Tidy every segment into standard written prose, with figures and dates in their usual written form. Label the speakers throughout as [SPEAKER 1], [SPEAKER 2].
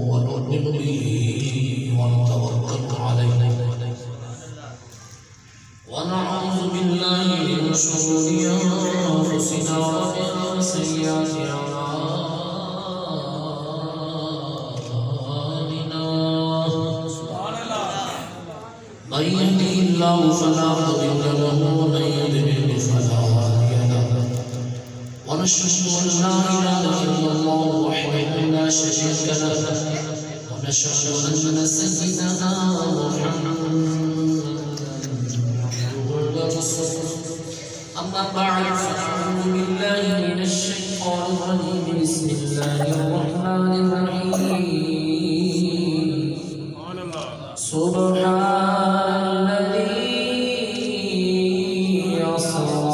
[SPEAKER 1] ونؤمن به ونتوكل عليه ونعوذ بالله من شرور أنفسنا ومن سيئات أعمالنا من يهده الله فلا مضل له ومن يضلل فلا هادي له ونشهد أن لا إله إلا الله وحده لا شريك له ونشهد أن سيدنا محمدا رسول أما بعد فأعوذ بالله من الشيطان الرجيم بسم الله الرحمن الرحيم سبحان الذي أسرى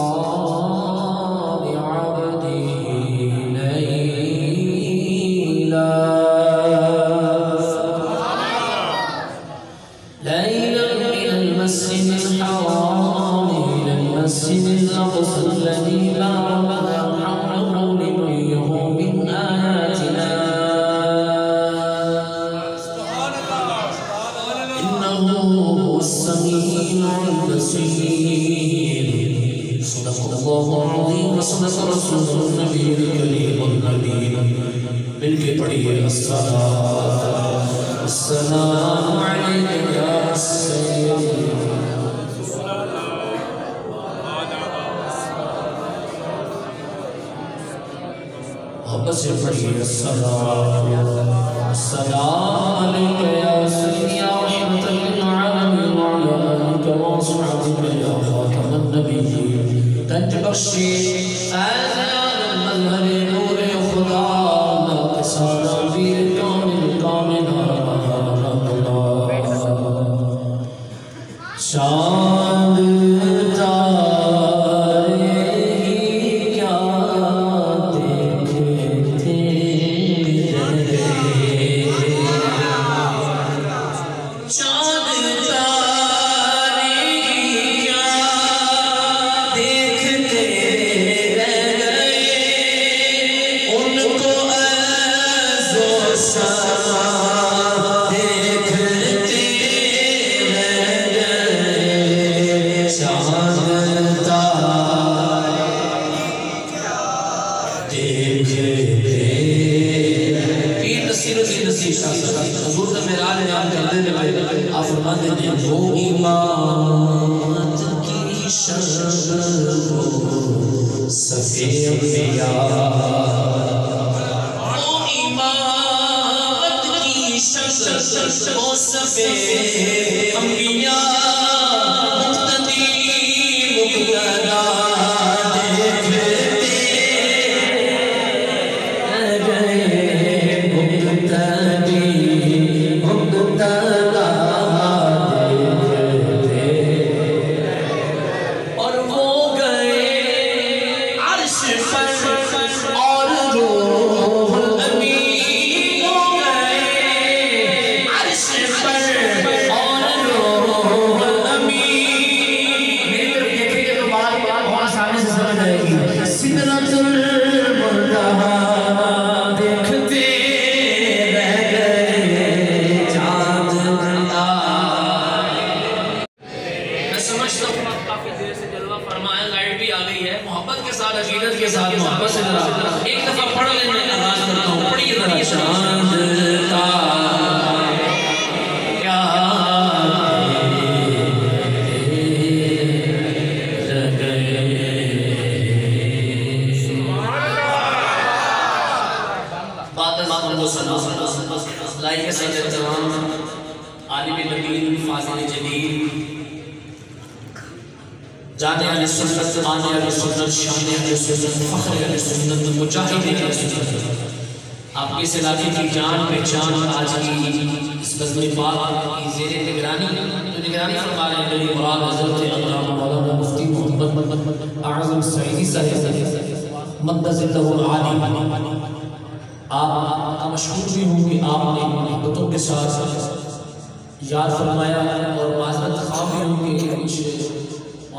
[SPEAKER 1] ليلا من المسجد الحرام إلى المسجد الأقصى الذي باركنا حوله لنريه من آياتنا إنه هو السميع البصير صدق الله العظيم وصدق رسوله النبي الكريم النبي ملك پڑھیے السلام عليك يا سيدي محبت سے پڑھیے السلام عليك يا سيدي يا رحمة للعالمين وعلى آلك وصحبك يا خاتم النبيين تنج بخشی آزاد المظہر نور خدا ناقصانا بیر کون الکامنا چاند تارے کیا دیکھتے رہے چاند تارے کیا دیکھتے رہ گئے ان کو عرض و سما حضور کا معراج بیان کرتے ہیں آپ فرماتے ہیں وہ امامت کی شرط صفی انبیاء وہ امامت کی شرط صفی انبیاء مقتدی مقتدا محبت کے ساتھ عقیدت کے ساتھ محبت سے ذرا ایک دفعہ پڑھ لینے آغاز کرتا ہوں پڑھیے ذرا چاند کیا رہ گئے بات کو سنا لائی کے ساتھ تمام عالم نبی فاضل جلیل جانے علی سنت آنے علی سنت شانے علی سنت فخر علی سنت مجاہد علی سنت آپ اس علاقے کی جان پہچان آج کی اس بزم پاک کی زیر نگرانی فرما رہے ہیں میری مراد حضرت علامہ مولانا مفتی محمد اعظم سعیدی صاحب مقدس العالی آپ مشہور بھی ہوں گے آپ نے محبتوں کے ساتھ یاد فرمایا اور معذرت خواہ بھی ہوں گے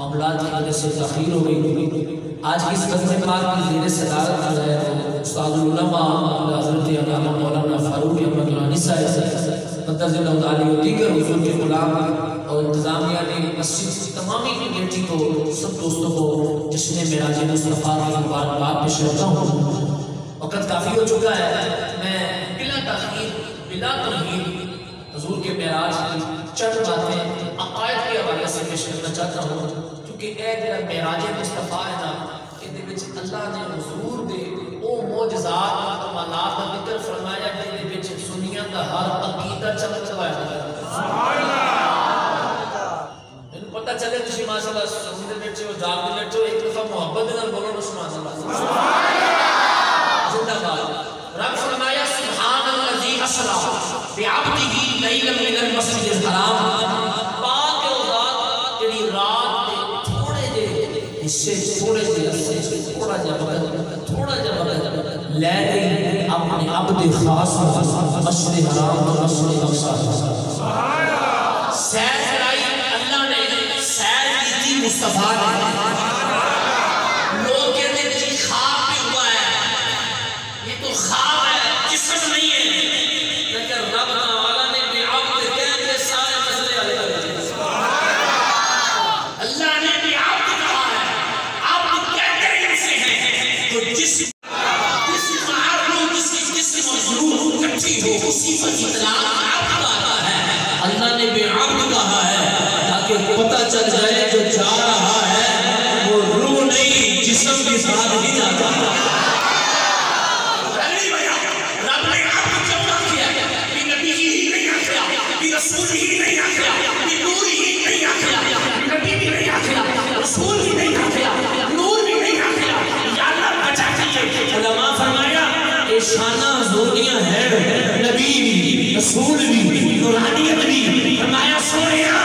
[SPEAKER 1] معاملات کی وجہ سے تاخیر ہو گئی۔ آج کی اس بزم پاک کی زیر صدارت جو ہے استاد العلماء حضرت علامہ مولانا فاروق احمد گیلانی صاحب مدرج اللہ علیہ و دیگر حضور کے غلام اور انتظامیہ نے مسجد کی تمامی کمیٹی کو سب دوستوں کو جشن معراج مصطفیٰ کی مبارکباد پیش کرتا ہوں۔ وقت کافی ہو چکا ہے، میں بلا تاخیر بلا تمہید حضور کے معراج کی چند باتیں عقائد کے حوالے سے پیش کرنا چاہتا ہوں، کیونکہ اے جڑا معراج مصطفیٰ ہے نا، یہ وچ اللہ نے حضور دے او معجزات اور کمالات کا ذکر فرمایا جے وچ سنیاں دا ہر عقیدہ چمکوایا سبحان اللہ۔ ان پتہ چلے تسی ماشاءاللہ سمجھ بیٹھے ہو جاگ دے بیٹھے ہو، ایک دفعہ محبت نال بولو نا سبحان اللہ سبحان اللہ زندہ باد۔ رب فرمایا سبحان الذی اسری بعبدہ لیلا من المسجد الحرام، پاک ہے وہ ذات جڑی رات دے تھوڑے جے حصے تھوڑے جے حصے تھوڑا جا وقت لے گئی اپنے عبد خاص مسجد حرام اور مسجد اقصی سیر کرائی اللہ نے، سیر کی تھی مصطفیٰ نے۔ لوگ کہتے ہیں جی خواب بھی ہوا ہے، یہ تو خواب ہے جسم نہیں ہے، لیکن رب تعالیٰ نے بھی عبد کہہ کے سارے مسئلے حل کر دیے۔ اللہ نے بھی عبد کہا ہے، عبد کہتے ہیں سے ہیں تو جس معروف جس کی مضرور کٹھی ہو اسی پر اطلاق عبد آتا ہے۔ اللہ نے بھی عبد کہا ہے تاکہ پتہ چل جائے جو جا رہا ہے وہ روح نہیں جسم کے ساتھ ہی جاتا ہے۔ رب نے عبد کیوں نہ کیا؟ بھی نبی ہی نہیں آخیا، بھی رسول ہی نہیں آخیا، بھی نور ہی نہیں آخیا، نبی بھی نہیں آخیا، رسول بھی نہیں آخیا، نور بھی نہیں آخیا، یا اللہ بچا کیے۔ علماء فرمایا کہ شانہ حضوریاں ہیں، نبی بھی رسول بھی نورانیت بھی۔ فرمایا سونیا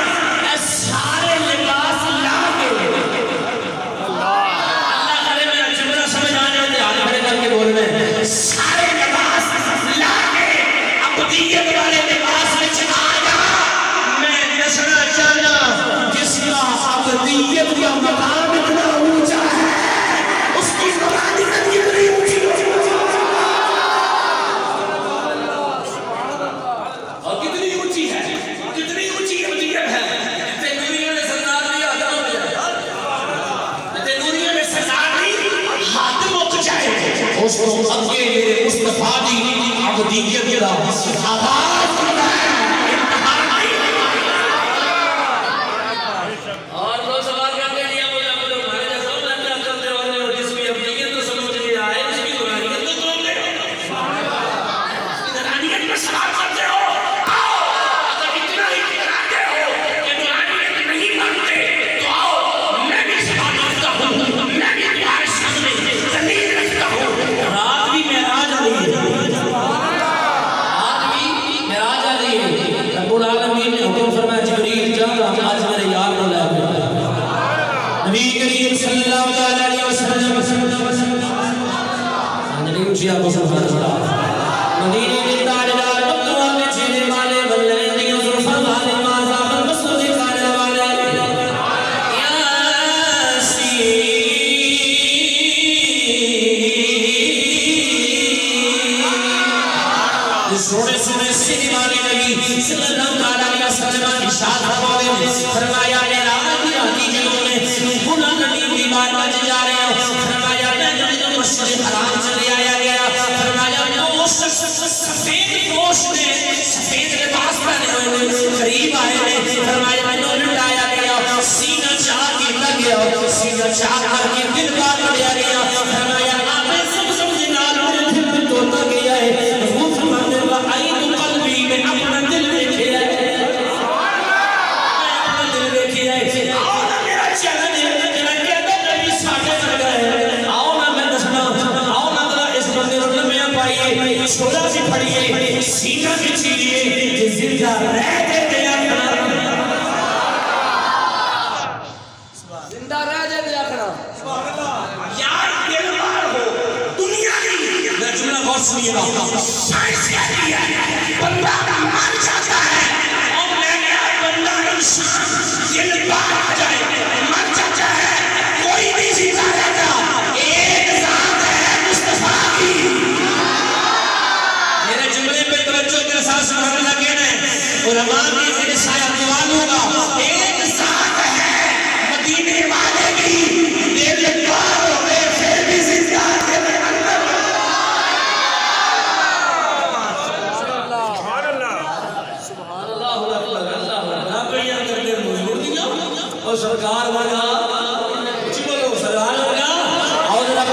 [SPEAKER 1] اے سارے لباس لا کے اللہ کرے میرا جملہ سمجھ آنے ہوتے ہاتھ کھڑے کر کے بول رہے ہیں، سارے لباس لا کے عبدیت والے لباس میں چاہیا میں نشنا چاہنا جس کا عبدیت کا مقام اتنا اونچا ہے اس کی نورانیت کتنی اونچی ہو اور کتنی اونچی ہے، کتنی اونچی عبدیت ہے۔ اتنے نوریوں نے سردار دیا آدم ہو جائے، اتنے نوریوں نے سردار دی ہاتھ مک جائے، اس کو اگے میرے مصطفیٰ دی عبدیت کا آغاز ہوتا ہے۔ اور لوگ سوال کرتے ہیں یہ مجھے ہمارے جیسا میں کیا کرتے اور جس کی عبدیت تو سمجھ لیا ہے اس کی نورانیت تو توڑ دے اس کی نورانیت میں سوال کرتے ہو۔ اگر اتنا ہی کراتے ہو کہ نورانیت نہیں مانتے تو آؤ میں بھی سوال کرتا ہوں، میں بھی تمہارے سامنے دلیل رکھتا ہوں۔ رات بھی معراج آ رہی ہے، رات بھی معراج آ رہی ہے۔ رب العالمین نے حکم فرمایا جبریل جا آج میرے یار کو لے آئے۔ نبی کریم صلی اللہ علیہ وسلم نبی اچھیا کو سبحان اللہ مدینے میں تاجدار مکہ میں چینے والے بلندی زلفاں والے مازاب مسجد کھانے والے یاسین سونے سونے سینے والے نبی صلی اللہ علیہ وسلم ارشاد فرمایا جا رہے ہیں۔ فرمایا میں جب مسجد حرام چلے آیا گیا، فرمایا وہ سفید پوش نے سفید لباس پہنے ہوئے قریب آئے نے، فرمایا میں نے لٹایا گیا، سینہ چاہ کیتا گیا، سینہ چاہ کر کے دل بار لیا گیا، فرمایا آپ نے سب جنال میرے دل میں توتا گیا ہے، وہ فرمانے اللہ آئی تو قلبی میں اپنا دل دیکھے ہے، میں اپنا دل دیکھے ہے، آؤ نا میرا چیلنج ہے چھوڑا بھی پڑھئے سینہ بھی چھیلیے کہ زندہ رہ دیتے اپنا زندہ رہ دیتے اپنا یا دل بار ہو دنیا کی میں جملہ غور سنیے گا سائنس کہتی ہے بندہ مر جاتا ہے اور میں کیا بندہ انسان دل بار آ جائے مر جاتا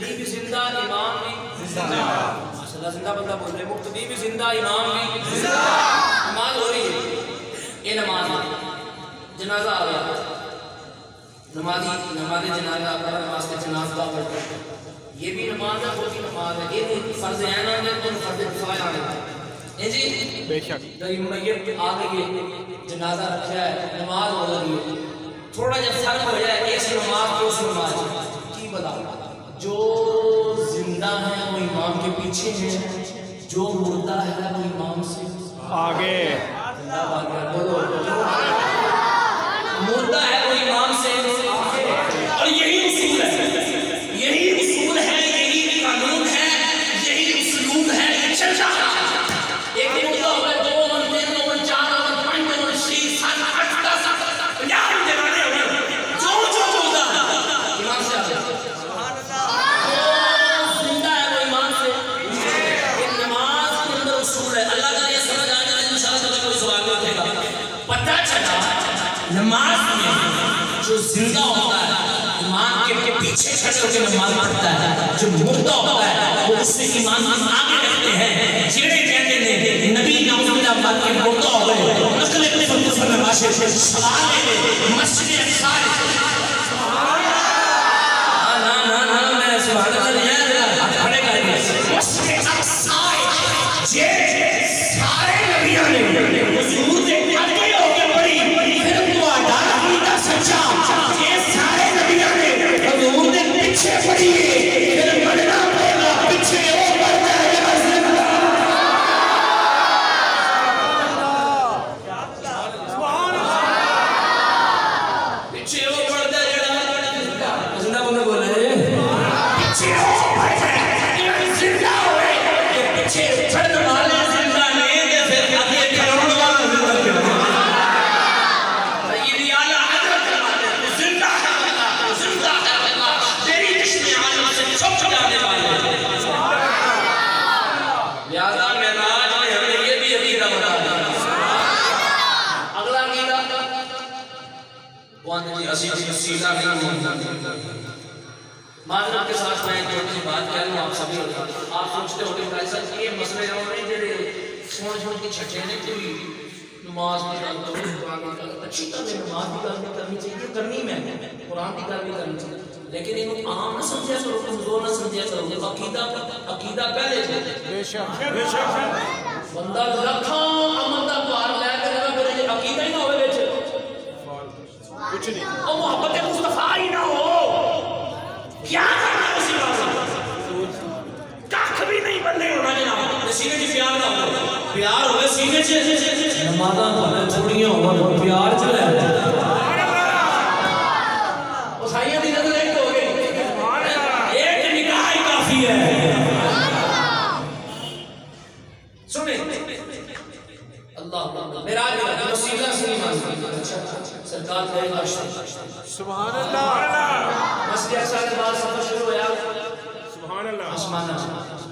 [SPEAKER 1] مقتدی بھی زندہ امام بھی زندہ ماشاءاللہ زندہ بندہ بول رہے مقتدی بھی زندہ امام بھی زندہ نماز ہو رہی ہے یہ نماز جنازہ آ گیا نماز جنازہ پر نماز کے جنازہ پڑھتے یہ بھی نماز ہے وہ بھی نماز ہے یہ فرض عین آنے اور فرض کفایہ آنے جی بے شک میت آ گئی ہے جنازہ رکھا ہے نماز ہو رہی ہے تھوڑا جب فرق ہو جائے اس نماز کی اس نماز کی بتا جو زندہ ہے وہ امام کے پیچھے ہے جو مردہ ہے وہ امام سے آگے مردہ ہے وہ امام سے آگے اور یہی اصول ہے یہی اصول ہے یہی قانون ہے یہی اسلوب ہے چل رہا ایک دن مردہ ہوگا 2 من 3 من 4 من 5 من 6 7 8 10 50 دیوانے ہوگا جو مردہ ہے امام سے آگے زندہ ہے وہ امام سے ایک نماز کے اندر اصول ہے اللہ کا یہ سمجھ آنے میں انشاءاللہ کوئی سوال نہیں اٹھے گا پتہ چلا نماز میں جو زندہ ہوتا ہے امام کے پیچھے کھڑے ہو کے نماز پڑھتا ہے جو مردہ ہوتا ہے وہ اس سے ایمان آگے رکھتے ہیں جیڑے کہتے ہیں نبی نعوذ باللہ مر کے مردہ ہو گئے نقل قدس میں ماشے سوال ہے مسجد اقصی نا میں سبحان اللہ ہاتھ کھڑے کر دیا مسجد اقصی یہ سارے نبیوں نے حضور کے آگے ہو کے پڑھی پھر تو عقیدہ سچا یہ سارے نبیوں نے حضور کے پیچھے پڑھی پھر پڑھنا پڑے گا پیچھے وہ پڑھتا ہے سبحان اللہ پیچھے وہ پڑھتا ہے زندہ بندہ بول رہے ہیں پیچھے وہ پڑھتا ہے زندہ ہوئے یہ پیچھے پڑھنے والے زندہ نہیں ہے پھر آگے کروڑ والا زندہ کیا سیدی اعلیٰ حضرت زندہ ہے اللہ زندہ ہے اللہ تیری جشن عالم سے چھپ جانے والے لہذا معراج میں ہمیں یہ بھی عقیدہ بتا دیا اگلا عقیدہ وہاں جی عزیز سیدہ نہیں معذرت کے ساتھ میں جو کی بات کہہ رہا ہوں آپ سبھی آپ سوچتے ہو کہ بھائی صاحب یہ مسئلے ہو رہے ہیں چھوڑ کی چھٹے نے کوئی نماز بھی کرتا ہوں قرآن بھی کرتا اچھی طرح نماز بھی کرنی چاہیے کرنی میں قرآن بھی کرنی چاہیے لیکن انہوں عام نہ سمجھا کرو کمزور نہ سمجھا کرو عقیدہ پہلے بے شک بندہ لکھاں امن دا پار لے کر میرے عقیدہ ہی نہ ہوئے بیچے کچھ نہیں اور محبت مصطفیٰ ہی نہ ہو کیا کرنا اسی بات کاکھ بھی نہیں بندے ہونا جناب سینے جی پیار نہ ہو پیار ہوئے سینے جی نمازہ پڑھنے چھوڑیاں ہوا پیار چلے اسائیہ دی نظر ایک ہو گئی ایک نکاح ہی کافی ہے سنیں اللہ میرا وسیلہ سلیمان سرکار دے سبحان اللہ مسجد اقصی کے بعد سفر شروع ہوا سبحان اللہ آسمان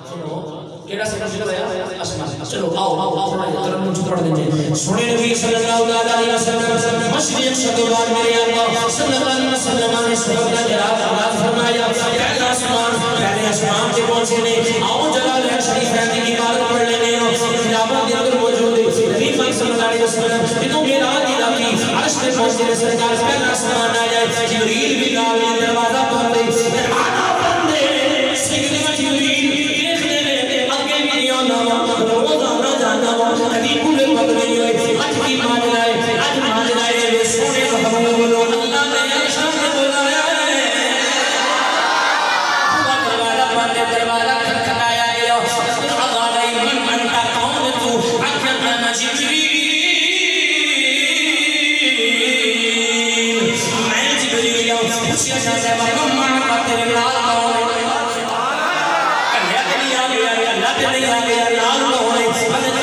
[SPEAKER 1] سنو کیڑا سفر شروع ہوا آسمان چلو آؤ تھوڑا ترنم مجھے توڑ دیجئے سنے نبی صلی اللہ علیہ وسلم مسجد اقصی کے بعد میرے آقا صلی اللہ علیہ وسلم نے سبب کا جلال فرمایا پہلے آسمان کے پہنچے نے آؤ جلال ہے شریف ہے کی عبادت پڑھ لینے خلافت کے اندر موجود ہے نبی صلی اللہ علیہ وسلم انہوں نے رات کی راکی عرش میں پہنچے سرکار پہلا آسمان آیا جبریل بھی لاوی دروازہ بندے دروازہ بندے سیدنا جبریل دیکھنے میں آگے بھی نہیں آنا روز آنا جانا کبھی پورے وقت نہیں ہوئے آج کی ماجرائے سونے محمد بولو اللہ نے عرشان نے بلایا ہے دروازہ کھٹکھٹایا گیا اغاڑائی من منتا کون تو اکھر انا جبریل میں جبریل خوشی سے مکم مانتا تیرے لال کون کہیا نہیں آ گیا اللہ تے نہیں آ گیا لال کون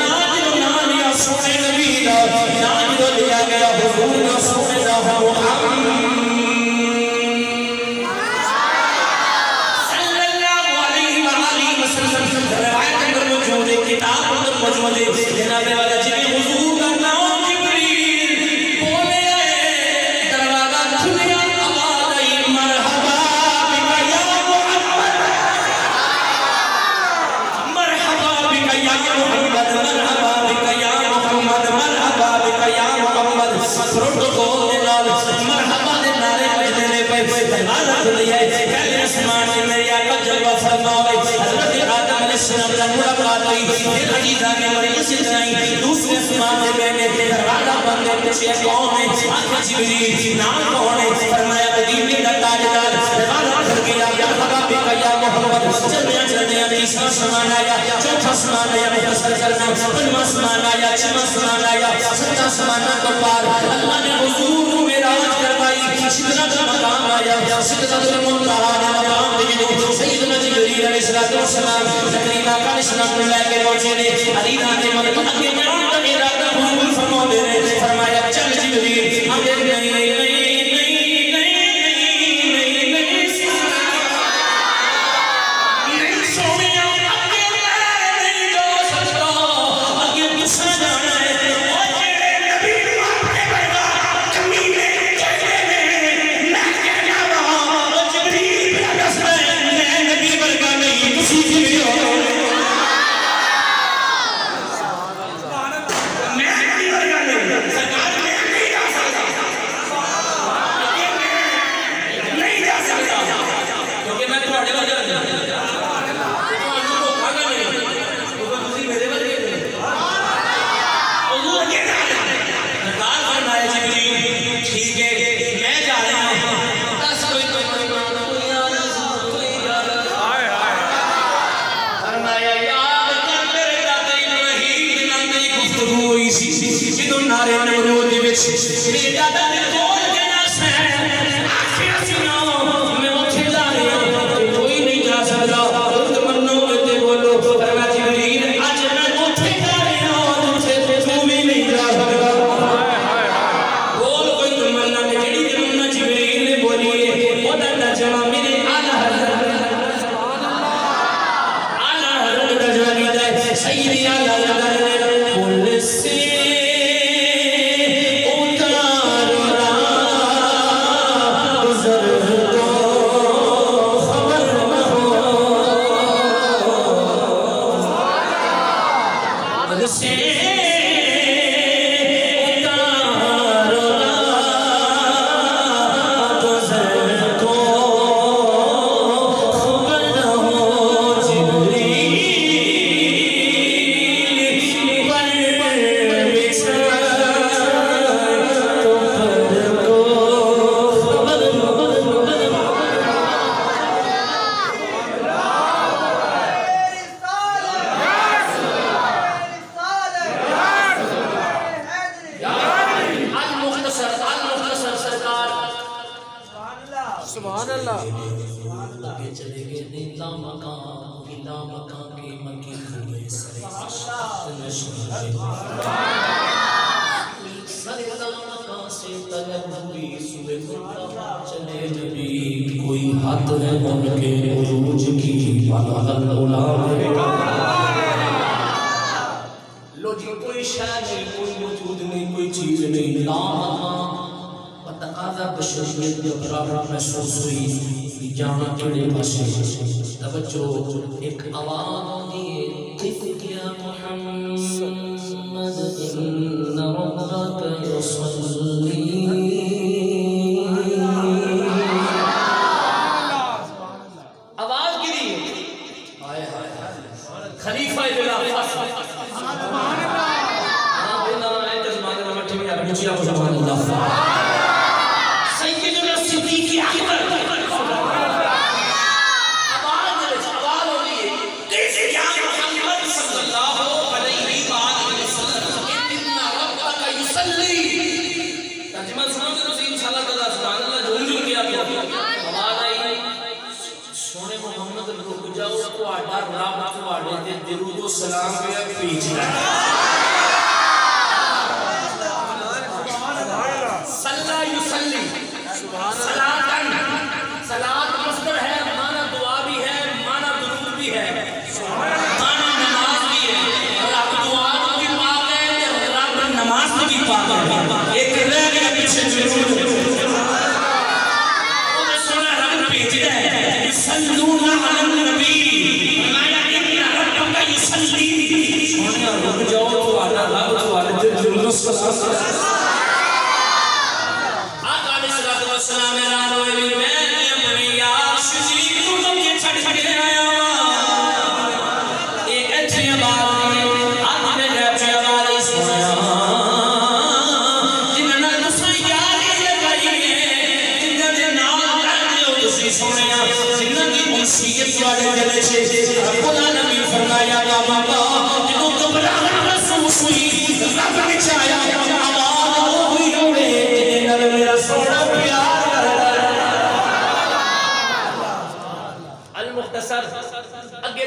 [SPEAKER 1] ناج نام لیا سونے نبی دا ناج دو لیا گیا حضور کا سونے دا محمد جناب والا جی حضور کا نام جبریل بولے آئے دروازہ کھلیا آواز آئی مرحبا بک یا محمد نال ملاقات ہوئی پھر عزیزہ نے بڑی مسجد آئی دوسرے اسمان سے بینے دروازہ بند ہے پوچھے کون ہے آنکھ جبریل نام کون ہے فرمایا مدینے کا تاجدار دروازہ کھل گیا یا حبیب یا محمد چلنے تیسرا سمان آیا چوتھا سمان آیا مختصر کرنا پنجواں سمان آیا چھواں سمان آیا ستواں سمان کو پار اللہ نے حضور کو معراج کروائی سدرۃ کا مقام آیا سدرۃ المنتہا کا مقام دیکھو سیدنا جبریل علیہ السلام تقریبا کا اسلام لے کے پہنچے نے علی نے مدد کے جان کا ارادہ حضور فرما دے رہے فرمایا چل جبریل آگے نہیں کوئی ہاتھ ہے ان کے عروج کی لو جی کوئی شے نہیں کوئی وجود نہیں کوئی چیز نہیں تقاضا بشریت کے برابر محسوس ہوئی جانا کیڑے پاسے توجہ ایک آواز دی یا محمد ان ربک یصلی سلام پہ پیچھ رہا صلی یصلی صلاتن صلات مصدر ہے معنی دعا بھی ہے معنی درود بھی ہے معنی نماز بھی ہے رب دعا بھی پاک ہے رب نماز بھی پاک ہے ایک رہ گیا پیچھے ضرور انہیں سنا رب پیچھ رہا ہے یصلون علی النبی سونے رک جاؤ تو آنا رب تو آنے دل جلوس کا ساتھ آقا علیہ السلام اعلان ہوئے میں اپنی یار شجیب کو مجھے چھڑ کے آیا ایک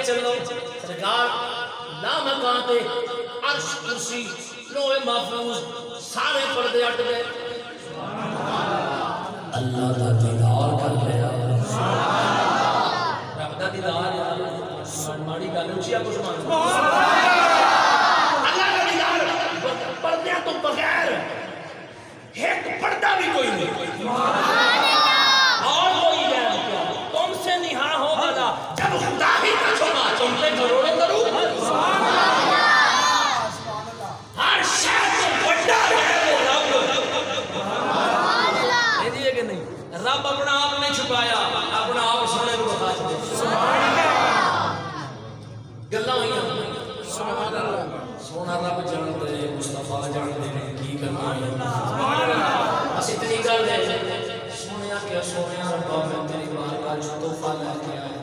[SPEAKER 1] چلو سرکار لامکان تے عرش کرسی لوح محفوظ سارے پردے ہٹ گئے اللہ دا دیدار کر لیا رب دا دیدار ماڑی گل اونچی آپ سبحان اللہ دا دیدار پردیاں تو بغیر ایک پردہ بھی کوئی نہیں اور کوئی نہیں تم سے نہا ہوگا نا جب خدا ہی نہ چھوڑا تم سے کروڑوں کروں ہر شاید تو بڑا ہے رب نہیں دیئے کہ نہیں رب اپنا آپ نہیں چھپایا اپنا آپ سونے کو بتا چھتے گلہ ہوئی ہیں سونا رب جانتے مصطفیٰ جانتے ہیں کی کرنا ہے بس اتنی کر دے سونیا کیا سونیا ربا میں تیری بار کا جو توفہ لے کے آئے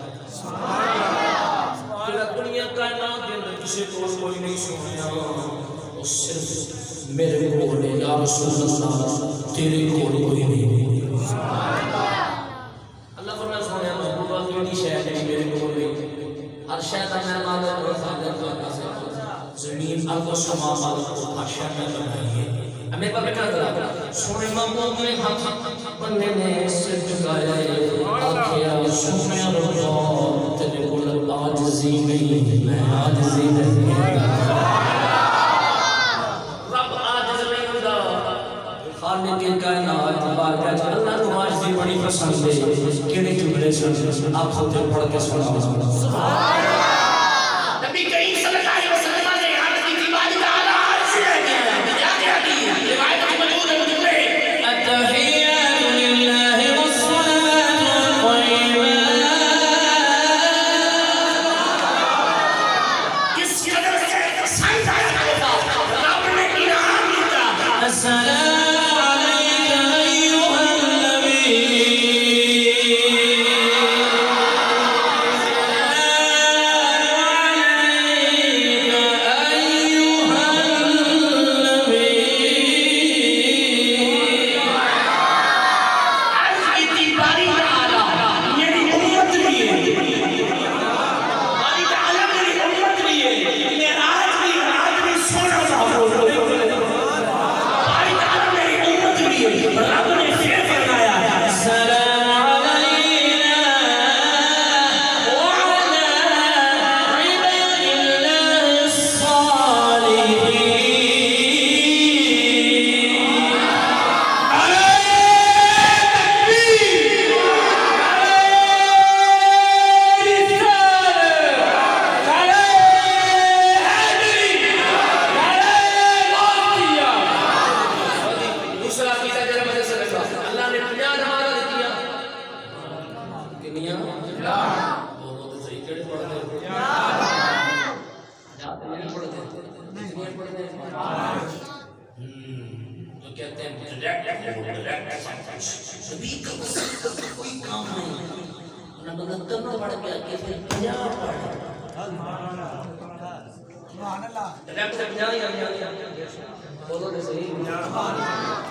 [SPEAKER 1] تیرا دنیا کائنات کے اندر کسی کو کوئی نہیں سونیا وہ صرف میرے کولے یا رسول اللہ تیرے کول کوئی نہیں اللہ فرمائے سونیا محبوبہ تیری شہر ہے میرے کولے ہر شہر میں مالا اور خاندر کا زمین ارض و سما مالک کو ہر شہر میں بنائی ہے ہمیں پر بیٹھا تھا سونے محبوب میں ہم بندے نے سر چکایا آکھیا سونے ربا تیرے کول آجزی نہیں میں آجزی نہیں رب آجز نہیں ہوتا خالق کائنات بارگاہ اللہ کو آجزی بڑی پسند ہے کیڑے جملے سن آپ ہوتے پڑھ کے سنا نبی کریم صلی اللہ علیہ وسلم نے آجزی کی بات تعالی عرش ہے کیا کیا دی روایت موجود ہے التحیات للہ والصلاة والطیبات کس قدر سے پسند آیا رب نے انعام دیتا السلام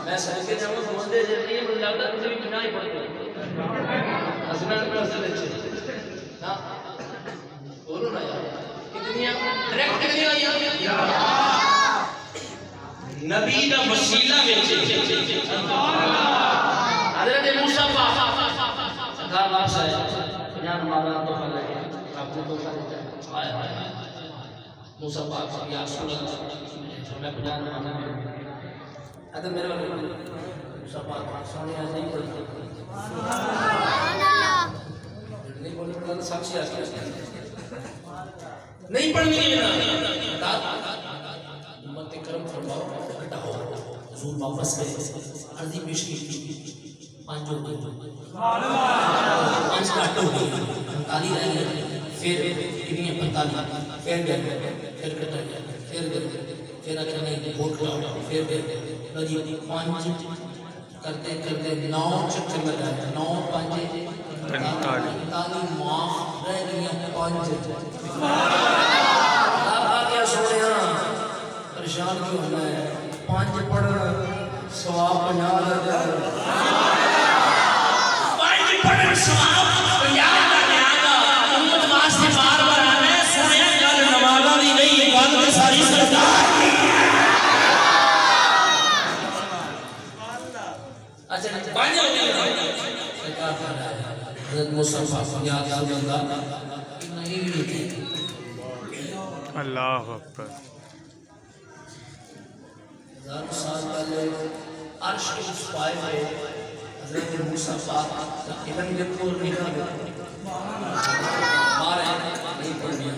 [SPEAKER 1] میں سہکے جاؤں سمجھتے جتنی مجھے لگتا ہے کسی بھی بنا ہی پڑتے ہیں حسنان میں حسن اچھے بولو نا یار کتنی ڈائریکٹ کتنی آئی نبی کا وسیلہ میں حضرت موسیٰ پاک سرکار واپس آیا یہاں ہمارا تو پھل ہے آپ کو تو پھل ہے آئے موسیٰ پاک یا رسول اللہ میں پجان مانا ہے ادھر میرے والے موسیٰ پاک سونے آج نہیں پڑھتے نہیں بولنے پڑھا ساکشی آج نہیں پڑھنی ہے نا امت کرم فرماؤ اکٹھا ہو حضور واپس گئے عرضی پیش کی پانچ ہو گئے پانچ کاٹ ہو گئی 45 رہ گئے پھر کنی 45 پھر گئے پھر کٹا گیا پھر گئے پھر اکھر نہیں بھوٹ لاؤ پھر گئے رجی پانچ کرتے کرتے 9 چکر لگائے 9 پانچے 45 معاف رہ گئی 5 آپ آگیا سوڑیا پریشان کیوں ہونا ہے 5 پڑھ سواب 50 لگا 5 پڑھ سواب 50 لگا امت واسطے بار بار آنے حضرت موسیٰ یا رسول اللہ نہیں تھے.
[SPEAKER 2] اللہ اکبر.
[SPEAKER 1] 1000 سال پہلے عرش کے اس پائے پہ حضرت موسیٰ پاک علم جب کو نکھا گیا بارے نہیں پڑھنی.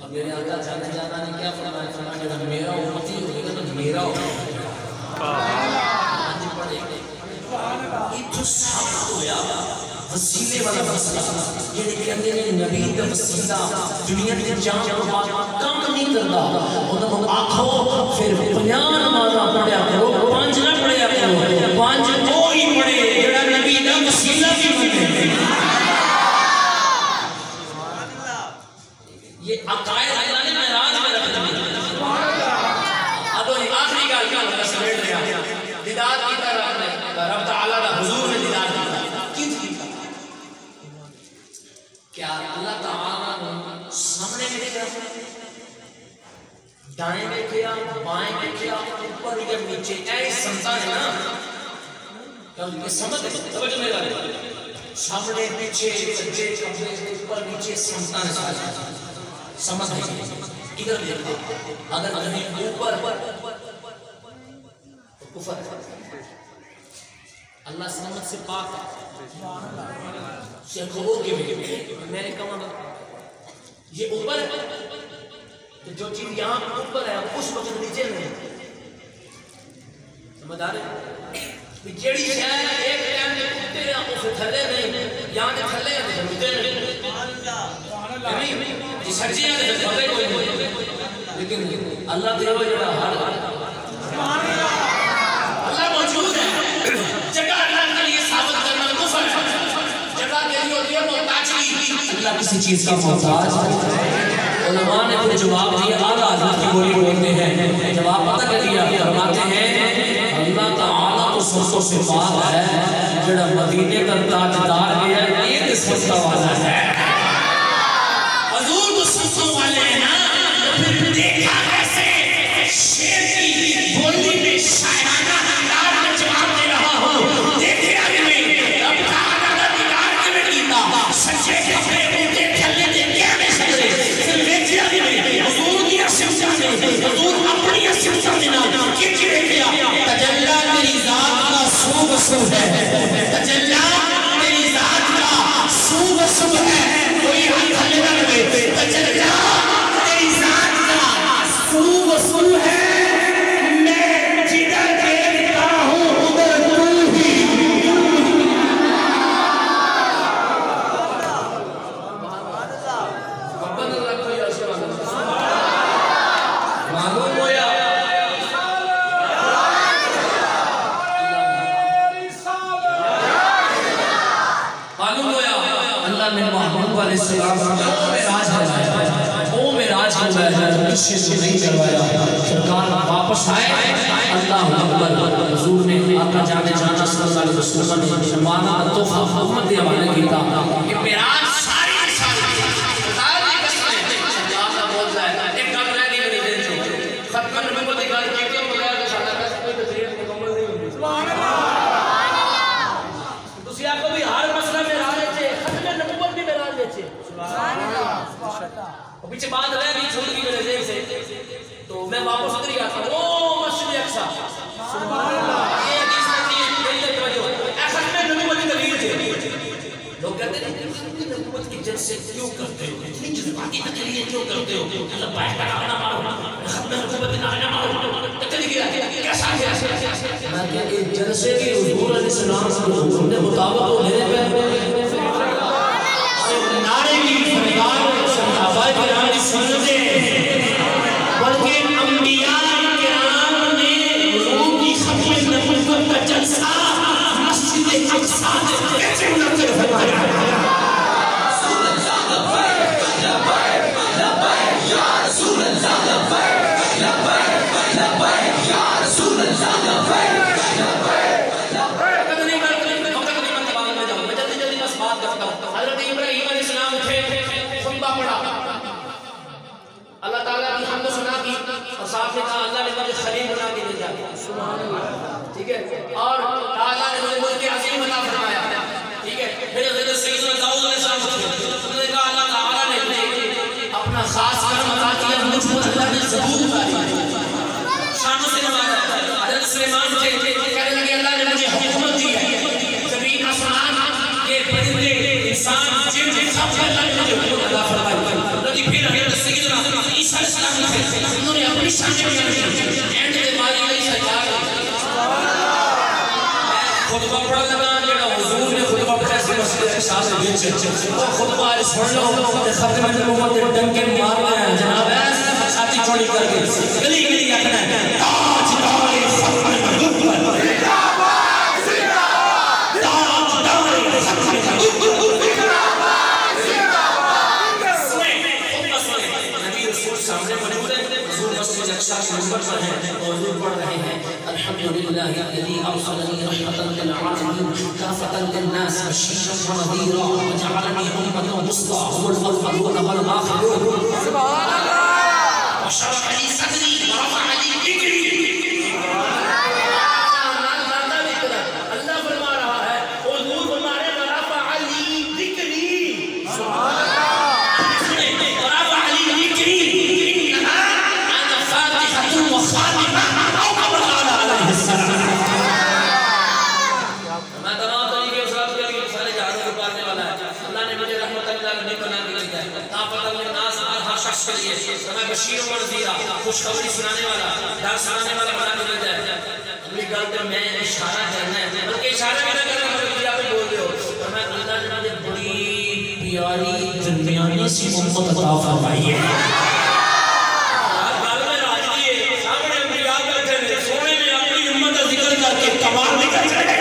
[SPEAKER 1] اب میرے آقا جانے جانا نے کیا فرمایا؟ فرمایا جب میرا امتی ہوگا تو میرا ہوگا یہ تو ثابت ہوا وسیلے والا مسئلہ. یہ کہتے ہیں نبی کا وسیلہ دنیا کے جان کو کم نہیں کرتا. انہوں نے آکھو پھر 50 نمازاں پڑھیا کرو 5 نہ پڑھیا کرو 5 وہی پڑھے جڑا نبی کا وسیلہ بھی بنے. یہ عقائد اللہ نے معراج میں رکھ دیا. اب آخری گل کیا ہوگا سمیٹ لیا دیدار کی طرح رب تعالیٰ کا حضور میں دیدار کی کیا اللہ تعالیٰ سامنے میں دیکھا دائیں میں کیا بائیں میں کیا اوپر یا نیچے ایسی سمتا ہے نا یہ سمجھ ہے توجہ میرا سامنے پیچھے سجے کمرے اوپر نیچے سمتا ہے سمجھ ہے ادھر دیکھو اگر کہیں اوپر کفر اللہ سلامت سے پاک ہے. شیخ ہو کے میں نے کہا یہ اوپر ہے جو چیز یہاں اوپر ہے اس وقت نیچے نہیں. سمجھ آ رہے جیڑی شاید ایک ٹائم میں کتے ہیں اس تھلے نہیں یہاں کے تھلے ہیں کتے نہیں یہ سچی ہے تھلے کوئی نہیں لیکن اللہ دے وہ جڑا ہر اللہ موجود ہے. جگہ اللہ کے لیے ثابت کرنا کفر ہے. جگہ کے لیے ہوتی ہے محتاجی. اللہ کسی چیز کا محتاج ہے. علماء نے پھر جواب دیا اعلیٰ حضرت کی بولی بولتے ہیں جواب پتہ کر دیا فرماتے ہیں اللہ تعالیٰ تو سب سے پاک ہے جڑا مدینے کا تاجدار ہے یہ سستا والا ہے. حضور تو سستا والے ہیں نا پھر دیکھا کیسے شیر کی بولی میں شاعرانہ انداز میں جواب دے رہا ہوں. دیکھے آگے میں رب تعالیٰ کا دیدار کے میں کیتا سچے کپڑے اونٹے تھلے دے کیا میں سکتے پھر دیکھے آگے میں حضور کی اسم جانے حضور اپنی اسم جانے کی چیرے کیا تجلہ تیری ذات کا سو بسو ہے. تجلہ تیری ذات کا سو بسو ہے. کوئی ہاتھ تھلے نہ لگے. تجلہ تیری ذات کا سو بسو ہے. سرکار واپس آئے اللہ اکبر حضور نے آقا جانے جانا صلی اللہ علیہ وسلم نے مسلمانہ تحفہ حکومت دے حوالے کیتا کہ معراج ساری ساری خدا کی قسم ہے اللہ بول رہا ہے ایک گل رہ گئی میری دل سے ختم نبوت کی گل کی کیوں بغیر کہ سارا کا کوئی تقریر مکمل نہیں ہوئی. سبحان اللہ. تسی آکھو بھی ہر مسئلہ معراج ہے ختم نبوت بھی معراج ہے. سبحان اللہ. اور پیچھے بات رہ گئی چھوڑ گئی میرے ذہن سے تو میں واپس ادھر ہی آتا ہوں. او مسجد اقصی سبحان اللہ. یہ حدیث میں یہ دلیل توجہ اے ختم نبوت کی دلیل ہے. لوگ کہتے ہیں ختم نبوت کی جلسے کیوں کرتے ہو اتنی جذباتی تقریر کیوں کرتے ہو اللہ پائے کا نہ مارو ختم نبوت نہ مارو تقریر کیسا ہے. میں کہ یہ جلسے کی حضور علیہ السلام کے حکم کے مطابق ہو میرے پہ نعرے کی فریاد صحابہ کرام کی سنتے بلکہ انبیاء کرام نے حضور کی ختم نبوت کا جلسہ مسجد اقصی میں کیسے منعقد فرمایا. اللہ تعالیٰ کی حمد و ثنا کی اور صاحب نے کہا اللہ نے مجھے خلیل بنا کے دے جاتا سبحان اللہ. ٹھیک ہے اور تعالیٰ نے مجھے ملک عظیم عطا فرمایا. ٹھیک ہے پھر ثبوت تاریخ شانوں سے نوازا ہے. حضرت سلیمان تھے کہنے لگے اللہ نے مجھے حکومت دی ہے زمین آسمان یہ پرندے انسان جن سب پر اللہ نے مجھے حکومت عطا فرمائی. لیکن پھر حضرت سیدنا عیسیٰ علیہ السلام تھے انہوں نے اپنی شان بیان کی اینڈ دے باری علیہ السلام خطبہ پڑھا لگا جڑا حضور نے خطبہ پڑھا سے مسجد کے ساتھ بیچ وہ خطبہ آج سن لو کہ ختم نبوت کے ڈنکے مارنا ہے جناب ہے چھاتی چوڑی کر کے گلی گلی آکھنا ہے تاج دار ختم نبوت حضور پڑھ رہے ہیں الحمدللہ الذی ارسلنی رحمۃ للعالمین کافۃ للناس بشیرا ونذیرا وجعلنی امة وسطی والأولون والآخرون. سبحان اللہ. وشرح لي صدری ورفع لي ذکری. اللہ فرما رہا ہے حضور فرما رہے ہیں ورفع لي ذکری. سبحان اللہ. ورفع لي ذکری میں بشیر و نذیر خوشخبری سنانے والا ڈر سنانے والا بنا کے دیتا ہے. اگلی گل پہ میں اشارہ کرنا ہے بلکہ اشارہ بھی نہ کرنا بلکہ آپ بول رہے ہو میں اللہ نے مجھے بڑی پیاری درمیانی سی امت عطا فرمائی ہے. گل میں راضی ہے سامنے انبیاء بیٹھے ہیں سونے نے اپنی امت کا ذکر کر کے کمال دکھا چلے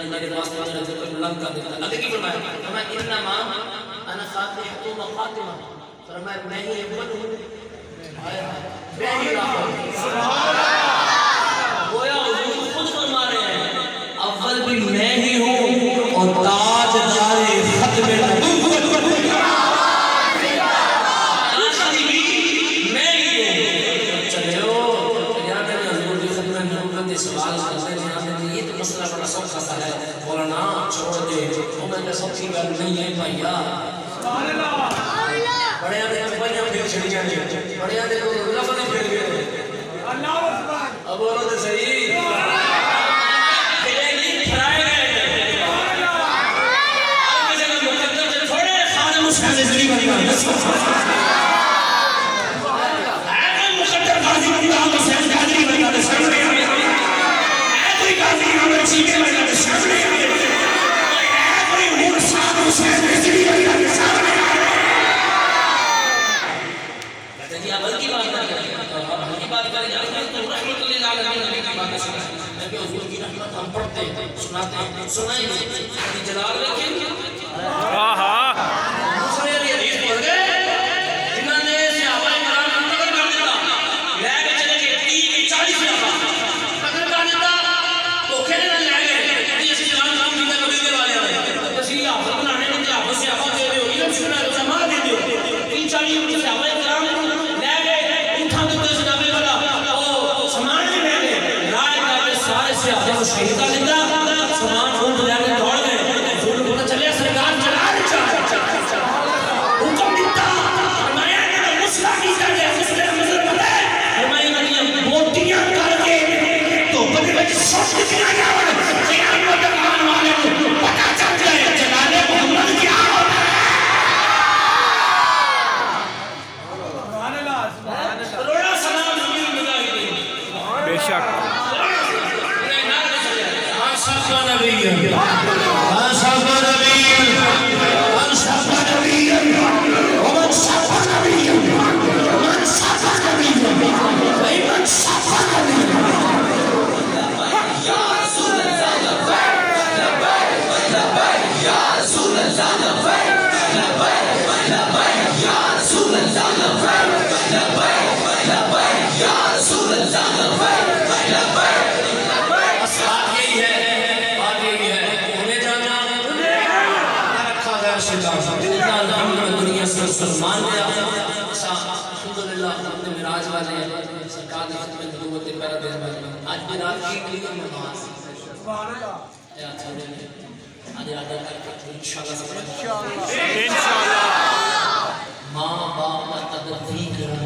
[SPEAKER 1] اللہ کے واسطے میرا ذکر بلند کر دیتا. اللہ کی فرمایا فرمایا انما انا فاتحۃ و خاتمہ. فرمایا میں ہی اول ہوں میں ہی آخر. سبحان اللہ. گویا حضور خود فرما رہے ہیں اول بھی میں ہی ہوں اور تاجدار ختم نبوت سوال کرتے ہیں یہ تو مسئلہ بڑا سوکھا سا ہے. مولانا چھوڑ دے وہ میں نے سب کی بات نہیں ہے بھائیا. بڑے آدھے بھائیا پھر چھڑی جائیں بڑے آدھے کو لفظ پھر گئے. اب بولو تو صحیح پھرے نہیں پھرائے گئے. آپ کسی کا مقدم سے تھوڑے خادم اس کا نظری بنی بنی مقدر غازی بنی بنی حسین قادری بنی بنی سامنے آئے کوئی قاضی ہمیں چیزیں بنی بنی سامنے آئے کوئی مرساد حسین نظری بنی بنی سامنے آئے. کہتے ہیں آپ بلکی بات کریں تو رحمت اللہ علیہ نبی کی بات سنا ہے کہ حضور کی رحمت ہم پڑھتے ہیں سناتے ہیں سنائیں گے جلال رکھیں دوسرے علی حدیث پڑھ گئے جنہوں نے صحابہ کرام منتقل کر دیتا لے کے چلے گئے 30-40 صحابہ منتقل کر دیتا تو کھیلے نہ لے گئے یہ اسی جلال نام کی قبیلے والے ہیں کسی حافظ بنانے میں حافظ سے حافظ دے دیو علم سننا سما دے دیو 30-40 صحابہ کرام لے گئے اٹھا دیتے جناب والا سامان بھی لے گئے رائے کا سارے صحابہ کو شہید کر دیتا سامان اٹھ لے کے دوڑ گئے حضور کو چلے سرکار چلا حکم دیتا فرمایا کہ مسئلہ کی جائے مسئلہ مذہب پتہ ہے فرمایا کہ بوٹیاں کر کے تو کبھی بچ سوچ دیا جاؤ قیامت آن والے کو پتہ چل جائے جلال محمد کیا ہوتا ہے. کروڑا سلام زمین مجاہدین
[SPEAKER 2] بے شک
[SPEAKER 1] صفا نبی صفا نبی من صفا نبی ومن صفا نبی من صفا نبی من صفا نبی یا رسول اللہ لبیک لبیک لبیک یا رسول اللہ لبیک لبیک لبیک یا رسول اللہ لبیک لبیک لبیک یا رسول اللہ لبیک لبیک اصحاب یہی ہے بات یہی ہے انہیں جانا رکھا گیا شکا الحمد دنیا سے سلمان گیا الحمدللہ اپنے مراج والے سرکار کی خدمت نبوت پہلا دن میں آج بھی رات کی کلی نماز آج رات کر انشاءاللہ ماں باپ کا قدر بھی کریں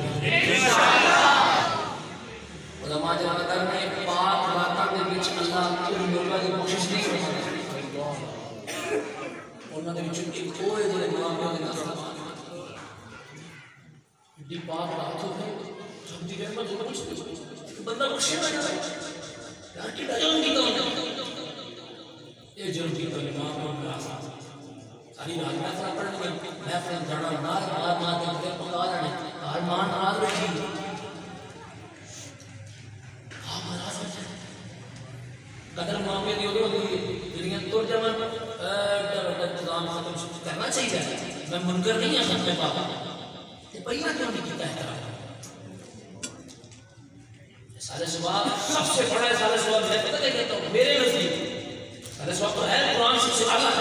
[SPEAKER 1] علماء جانکر میں پاک راتہ کے بیچ اللہ کی لوگا کی کوشش نہیں کرتا انہوں نے بیچ کوئی دلے ماں کے ناظر دی پاک راتوں ہے جب دی رحمت ہوگا کچھ نہیں بندہ خوشی میں جائے یار کی ڈجن کی تو یہ جن کی تو امام میں آسان ساری رات میں فرق پڑھنے میں میں فرق جڑا نار بار ماں کے پکا جانے ہر مان آج رکھی قدر معاملے دی ہوگی دنیا تو جمن انتظام ختم کرنا چاہیے میں منکر نہیں ہے ختم پاپا پہلا کیوں نہیں کیتا احترام سارے سواب سب سے بڑا ہے سارے سواب میں پتہ کہتا ہوں میرے نزدیک سارے سواب تو ہے قرآن سب سے اعلیٰ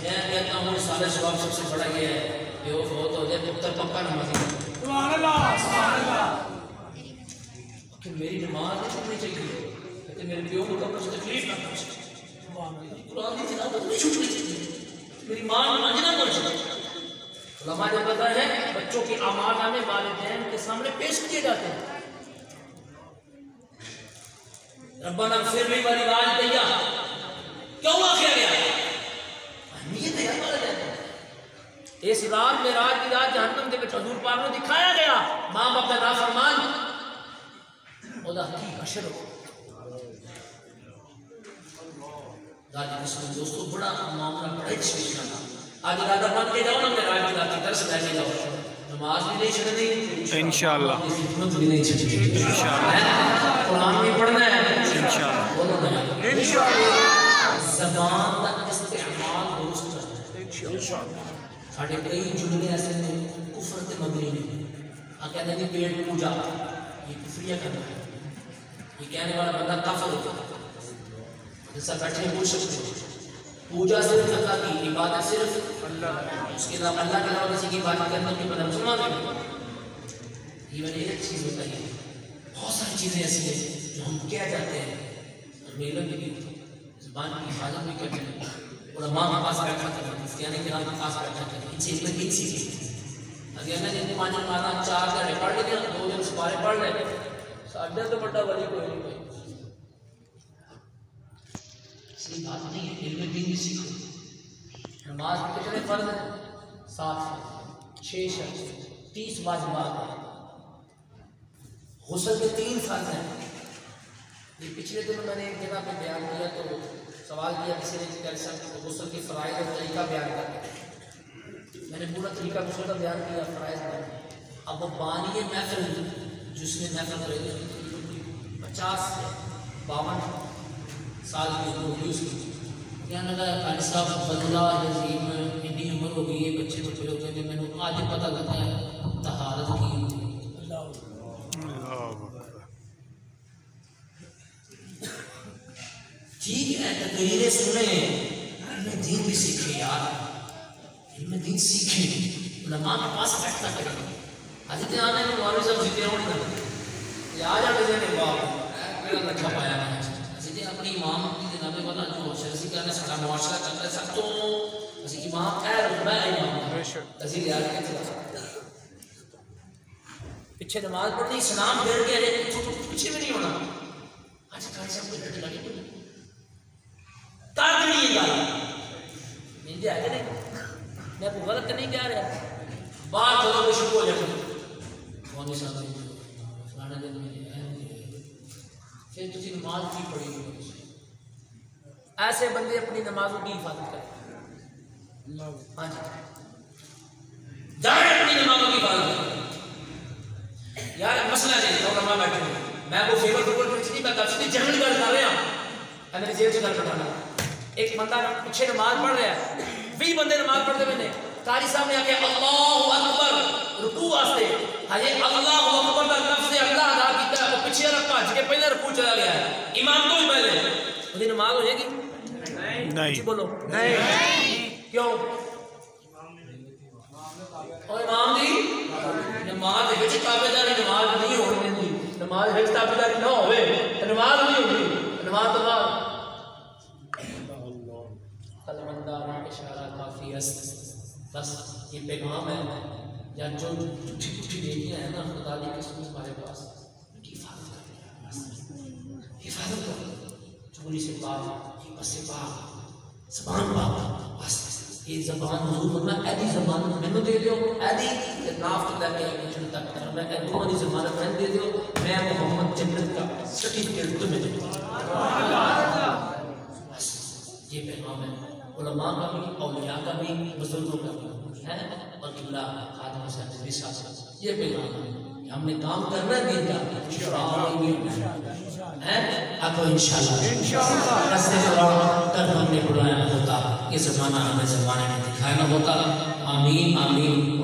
[SPEAKER 1] میں کہتا ہوں سارے سواب سب سے بڑا یہ ہے کہ وہ فوت ہو جائے پتر پکا نمازی سبحان اللہ سبحان اللہ کہ میری نماز نہیں چھوٹنی چاہیے کہ میرے پیوں کو کبھی تکلیف نہ پہنچے قرآن کی تلاوت نہیں چھوٹنی چاہیے میری ماں نماز نہ پہنچے علماء جو پتہ ہے بچوں کے اعمال نامے والدین کے سامنے پیش کیے جاتے ہیں ربنا اغفر لی ولوالدیا کیوں واقعہ گیا اہمیت ہے والدین اس رات معراج کی رات جہنم کے حضور پاک نے دکھایا گیا ماں باپ کا نافرمان خدا کی حشر دادی قسم دوستو بڑا معاملہ بڑا چیز ہے آج ارادہ بن کے جاؤ نا معراج کی رات کی درس لے کے جاؤ نماز بھی نہیں چھڑنی انشاءاللہ خدمت بھی نہیں چھڑنی انشاءاللہ قرآن بھی پڑھنا ہے انشاءاللہ انشاءاللہ زبان کا استعمال درست کرنا. ساڑھے کئی جملے ایسے ہیں کفر تے مبنی نے. کہتے ہیں پیڑ پوجا یہ کفریہ کرنا ہے. یہ کہنے والا بندہ کافر ہوتا ہے. جیسا بیٹھے پوچھ سکتے ہو پوجا صرف اللہ کی عبادت صرف اللہ, اس کے علاوہ اللہ کے علاوہ کسی کی عبادت کرنا کی بندہ مسلمان ہے. یہ ایک چیز ہوتا ہے. بہت ساری چیزیں ایسی ہیں جو ہم کہہ جاتے ہیں اور میلوں کی زبان کی حفاظت بھی کرتے ہیں. علماء کے پاس بیٹھا کرنا, مفتیان کرام کے پاس بیٹھا کرنا, ان سے علم دین سیکھیں. اگر میں نے 5 مانا 4 گھنٹے پڑھ لیتے ہیں 2 دن سپارے پڑھ لیں ساڈے تو بڑا ولی کوئی نہیں. کوئی صحیح بات نہیں ہے. علم دین بھی سیکھو. نماز کے کتنے فرض ہیں؟ 7 فرض, 6 شرط, 30 واجبات ہیں. غسل کے 3 فرض ہیں. یہ پچھلے دن میں نے ایک جگہ پہ بیان کیا تو سوال کیا کسی نے کہ غسل کے فرائض اور طریقہ بیان کرتے. میں نے پورا طریقہ غسل کا بیان کیا, فرائض بیان. اب وہ بانی محفل جس نے محفل کرے گی 50 سے 52 سال کی عمر ہوگی اس کی. کہنے لگا قاری صاحب بدلا عظیم اتنی عمر ہو گئی ہے, بچے بچے ہوتے ہیں, میں نے آج پتہ لگتا ہے طہارت کی. ٹھیک ہے تقریریں سنیں, علم دین بھی سیکھیں یار, علم دین سیکھیں. علماء کے پاس بیٹھتا کریں. حضرت آنے میں مولوی صاحب جیتے ہوں گے یا جا کے دینے باپ میرا لکھا پایا ہے. حضرت اپنی امام کی جناب والا جو شرسی کرنے سارا معاشرہ کرتا ہے سب تو حضرت امام خیر رتبہ ہے امام حضرت یاد کے چلا پیچھے نماز پڑھنی سلام پھیر کے پیچھے بھی نہیں ہونا. آج قاری صاحب کو ڈٹ لگی تاکہ نہیں یہ گالا مل جائے کہ نہیں, میں کوئی غلط نہیں کہہ رہا. بات ہوگا شروع ہو جائے مولوی صاحب فلانا دن میں پھر تھی نماز کی پڑھی گی. ایسے بندے اپنی نمازوں کی حفاظت کریں. ہاں جی جائیں اپنی نمازوں کی حفاظت کریں. یار مسئلہ نہیں تو علماء بیٹھے ہیں, میں وہ فیور فیور کچھ نہیں, میں تفصیلی جنرل گل کر رہا ہوں. میری جیب سے گل کرنا ایک بندہ پیچھے نماز پڑھ رہا ہے, 20 بندے نماز پڑھتے ہوئے نے قاری صاحب نے آ کے اللہ اکبر رکوع واسطے ہجے اللہ اکبر کا لفظ اللہ ادا کیتا ہے, وہ پیچھے رکھ بھج کے پہلے رکوع چلا گیا ہے امام تو ہی پہلے. اس کی نماز ہو جائے گی نہیں؟ بولو نہیں. کیوں؟ اور امام دی نماز وچ تابعداری نماز نہیں ہونے دی. نماز وچ تابعداری نہ ہوے تے نماز نہیں ہوگی. نماز تو بعد قلمنداروں اشارہ کافی است. بس یہ پیغام ہے یا جو جھوٹی جھوٹی بیٹیاں ہیں نا خدا دی قسم ہمارے پاس حفاظت کریں, حفاظت کریں. چوری سے پاک, بس سے پاک, زبان پاک. بس یہ زبان حضور فرمایا ایدی زبان مینوں دے دیو, ایدی ناف تو لے کے پوچھنے تک کر میں کہ دونوں دی زبان میں دے دیو, میں محمد جنت کا سرٹیفکیٹ تمہیں دے دوں. بس یہ پیغام ہے علماء کا بھی, اولیاء کا بھی, بزرگوں کا بھی ہے, اور قبلہ خاتم حسین بھی ساتھ. یہ پیغام ہے ہم نے کام کرنا ہے دین کا ہے. اب انشاءاللہ رستے دوران کر ہم نے بلایا ہوتا, یہ زمانہ ہمیں زمانے میں دکھانا ہوتا. آمین آمین.